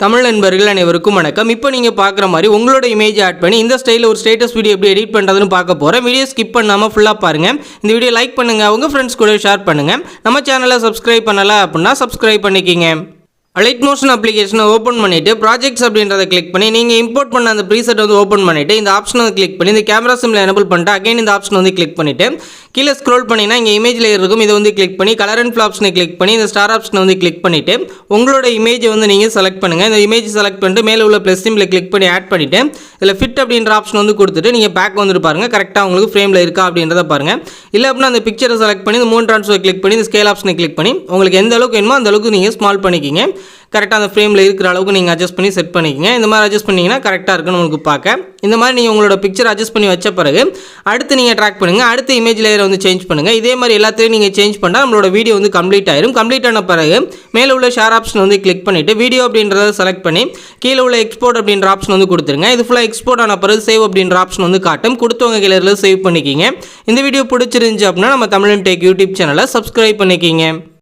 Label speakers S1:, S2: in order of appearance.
S1: தமிழ் நண்பர்கள் அனைவருக்கும் வணக்கம். இப்போ நீங்கள் பார்க்குற மாதிரி உங்களோட இமேஜ் ஆட் பண்ணி இந்த ஸ்டைலில் ஒரு ஸ்டேட்டஸ் வீடியோ எப்படி எடிட் பண்ணுறதுன்னு பார்க்க போகிறேன். வீடியோ ஸ்கிப் பண்ணாமல் ஃபுல்லாக பாருங்கள். இந்த வீடியோ லைக் பண்ணுங்கள், உங்கள் ஃப்ரெண்ட்ஸ் கூட ஷேர் பண்ணுங்கள். நம்ம சேனலை சப்ஸ்கிரைப் பண்ணலை அப்படின்னா சப்ஸ்கிரைப் பண்ணிக்கிங்க. லைட் மோஷன் அப்ளிகேஷனை ஓப்பன் பண்ணிவிட்டு ப்ராஜெக்ட்ஸ் அப்படின்றத கிளிக் பண்ணி நீங்கள் இம்போர்ட் பண்ண அந்த ப்ரீசெட் வந்து ஓப்பன் பண்ணிவிட்டு இந்த ஆப்ஷனை கிளிக் பண்ணி இந்த கேமரா சிம்மில் எனபிள் பண்ணிட்டு அகைன் இந்த ஆப்ஷன் வந்து கிளிக் பண்ணிவிட்டு கீழே ஸ்க்ரோல் பண்ணிங்கன்னா இங்கே இமேஜ் லேயர் இருக்கும். இதை வந்து கிளிக் பண்ணி கலர் அண்ட் ஃபில் ஆப்ஷனை கிளிக் பண்ணி இந்த ஸ்டார் ஆப்ஷனை வந்து கிளிக் பண்ணிவிட்டு உங்களோட இமேஜை வந்து நீங்கள் செலக்ட் பண்ணுங்கள். இந்த இமேஜ் செலக்ட் பண்ணிட்டு மேலே உள்ள ப்ளஸ் சிம்பிளை கிளிக் பண்ணி ஆட் பண்ணிவிட்டு இதில் ஃபிட் அப்படின்ற ஆப்ஷன் வந்து கொடுத்துட்டு நீங்கள் பேக் வந்துட்டு பாருங்கள் கரெக்டாக உங்களுக்கு ஃப்ரேமில் இருக்கா அப்படின்றத பாருங்கள். இல்லை அப்படின்னா அந்த பிக்சரை செலக்ட் பண்ணி இந்த மூணு ட்ரான்ஸ்ஃபர் கிளிக் பண்ணி இந்த ஸ்கேல் ஆப்ஷனை கிளிக் பண்ணி உங்களுக்கு எந்த அளவுக்கு வேணுமோ அந்த அளவுக்கு நீங்கள் ஸ்மால் பண்ணிக்கிங்க. கரெக்டாக அந்த ஃப்ரேமில் இருக்கிற அளவுக்கு நீங்கள் அட்ஜஸ்ட் பண்ணி செட் பண்ணிக்கிங்க. இந்த மாதிரி அட்ஜஸ்ட் பண்ணிங்கன்னா கரெக்டாக இருக்குன்னு உங்களுக்கு பார்க்க. இந்த மாதிரி நீங்கள் உங்களோட பிக்சர் அட்ஜஸ்ட் பண்ணி வச்ச பிறகு அடுத்து நீங்கள் ட்ராக் பண்ணுங்கள். அடுத்த இமேஜ் லேயரை வந்து சேஞ்ச் பண்ணுங்கள். இதே மாதிரி எல்லாத்தையும் நீங்கள் சேஞ்ச் பண்ணால் நம்மளோட வீடியோ வந்து கம்ப்ளீட் ஆயிரும். கம்ப்ளீட் ஆன பிறகு மேலே உள்ள ஷேர் ஆப்ஷன் வந்து கிளிக் பண்ணிவிட்டு வீடியோ அப்படின்றத செலக்ட் பண்ணி கீழே உள்ள எக்ஸ்போர்ட் அப்படின்ற ஆப்ஷன் வந்து கொடுத்துருங்க. இது ஃபுல்லாக எக்ஸ்போர்ட் ஆன பிறகு சேவ் அப்படின்ற ஆப்ஷன் வந்து காட்டும். கொடுத்தவங்க கீழே சேவ் பண்ணிக்கிங்க. இந்த வீடியோ பிடிச்சிருந்துச்சு அப்படின்னா நம்ம தமிழன் டெக் யூடியூப் சேனலை சப்ஸ்கிரைப் பண்ணிக்கிங்க.